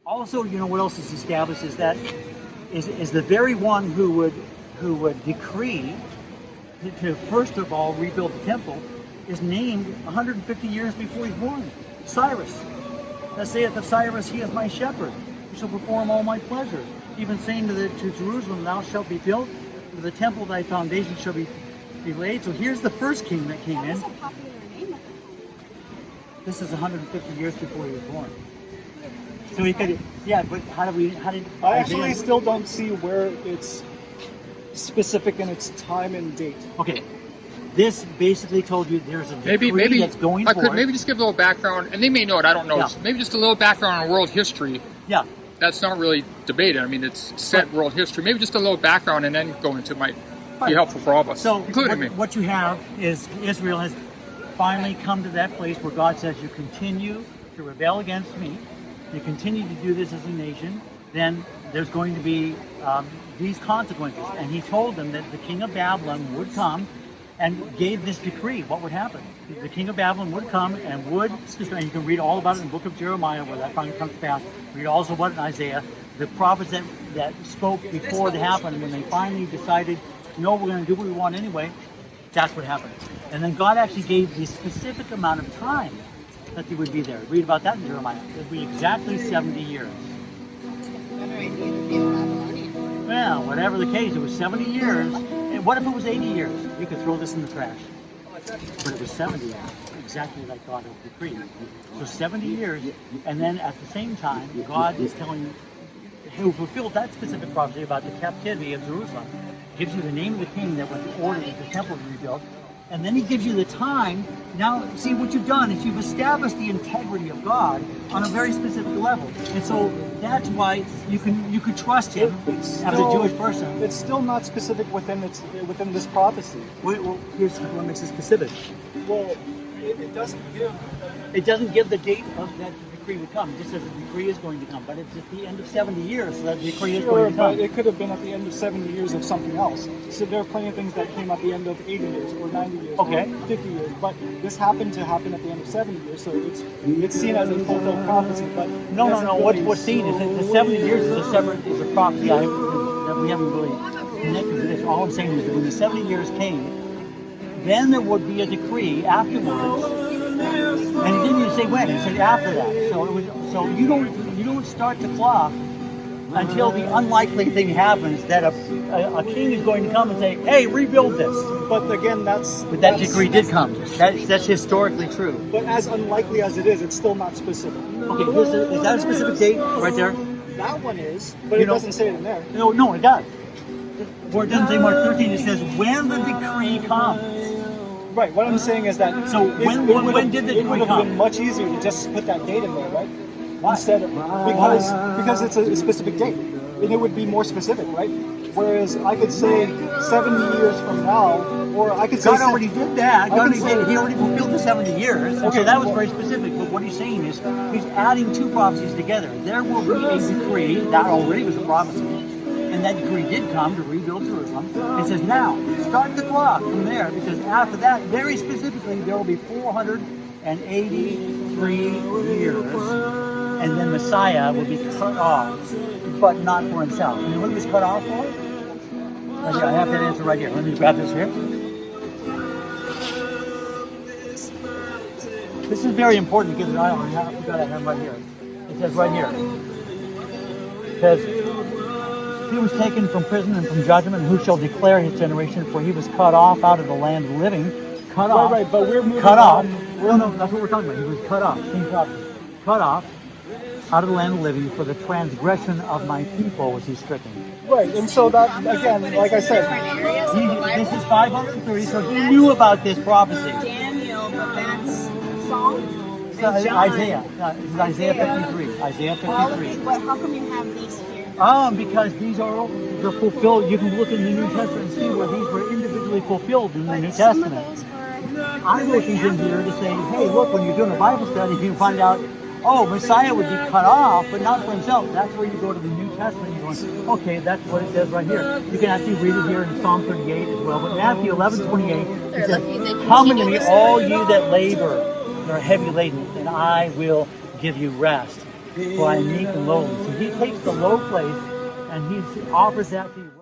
Also, you know what else is established is that is the very one who would decree to first of all rebuild the temple is named 150 years before he's born. Cyrus. That saith of Cyrus, he is my shepherd. He shall perform all my pleasure. Even saying to Jerusalem, thou shalt be built. To the temple thy foundation shall be laid. So here's the first king that came in. That was a popular name at the time. This is 150 years before he was born. So he could, yeah, but how did I actually still don't see where it's specific in its time and date. Okay, this basically told you there's a decree maybe that's going I for could it. maybe just give a little background, and they may know it. I don't know. Yeah. Maybe just a little background on world history. Yeah. That's not really debated. I mean, it's set world history. Maybe just a little background, and then go into it might be helpful for all of us, So including me. what you have is Israel has finally come to that place where God says, you continue to rebel against me, you continue to do this as a nation, then there's going to be these consequences. And he told them that the king of Babylon would come and gave this decree, what would happen. The king of Babylon would come and and you can read all about it in the book of Jeremiah where that finally comes to pass. Read also about it in Isaiah. The prophets that spoke before it happened, when they finally decided, no, we're going to do what we want anyway, that's what happened. And then God actually gave the specific amount of time that they would be there. Read about that in Jeremiah. It would be exactly 70 years. Well, whatever the case, it was 70 years. And what if it was 80 years? You could throw this in the trash. But it was 70 years, exactly like God had decreed. So 70 years, and then at the same time, God is telling you, who fulfilled that specific prophecy about the captivity of Jerusalem, gives you the name of the king that was ordered that the temple be rebuilt, and then he gives you the time. Now, see, what you've done is you've established the integrity of God on a very specific level, and so that's why you can trust him as a Jewish person. It's still not specific within this prophecy. Well, here's what makes it specific. Well, it doesn't give. It doesn't give the date of that the decree would come. It just says the decree is going to come, but it's at the end of 70 years, so that the decree is going to come. But it could have been at the end of 70 years of something else. So there are plenty of things that came at the end of 80 years or 90 years or 50 years. But this happened to happen at the end of 70 years, so it's seen as a fulfilled prophecy. But No. What's seen is that the 70 years is a prophecy that we haven't really connected to this. All I'm saying is that when the 70 years came, then there would be a decree afterwards. And he didn't even say when; he said after that. So you don't start the clock until the unlikely thing happens that a king is going to come and say, "Hey, rebuild this." But again, that decree did come. That's historically true. But as unlikely as it is, it's still not specific. Okay, is that a specific date right there? That one is, but it doesn't say it in there. No, it does. Where it doesn't say March 13, it says when the decree comes. Right. What I'm saying is that. So when did the decree come? It would have been much easier to just put that date in there, right? Instead of, because it's a specific date, and it would be more specific, right? Whereas I could say 70 years from now, or I could say God already did that. He already fulfilled the 70 years, and so that was very specific. But what he's saying is he's adding two prophecies together. There will be a decree that already was a prophecy, and that decree did come to rebuild Jerusalem. It says now start the clock from there, because after that, very specifically, there will be 483 years. And then Messiah will be cut off, but not for himself. And what he was cut off for? I have that answer right here. Let me grab this here. This is very important because I forgot I have right here. It says right here. It says, he was taken from prison and from judgment, and who shall declare his generation? For he was cut off out of the land of the living. Cut off. Right, but we're moving cut off. on. No, that's what we're talking about. He was cut off. Cut off out of the land of the living, for the transgression of my people was he stricken. Right, and so that, again, like I said, this is 530, so he knew about this prophecy. Daniel, but that's Psalm? Isaiah. This is Isaiah 53. Isaiah 53. How come you have these here? Because they're fulfilled. You can look in the New Testament and see where these were individually fulfilled in the New Testament. I'm looking in here to say, hey, look, when you're doing a Bible study, you can find out, Messiah would be cut off, but not for himself. That's where you go to the New Testament. You're going, okay, that's what it says right here. You can actually read it here in Psalm 38 as well. But Matthew 11:28, it says, come unto me, all you that labor and are heavy laden, and I will give you rest. for I am meek and lowly. So he takes the low place and he offers that to you.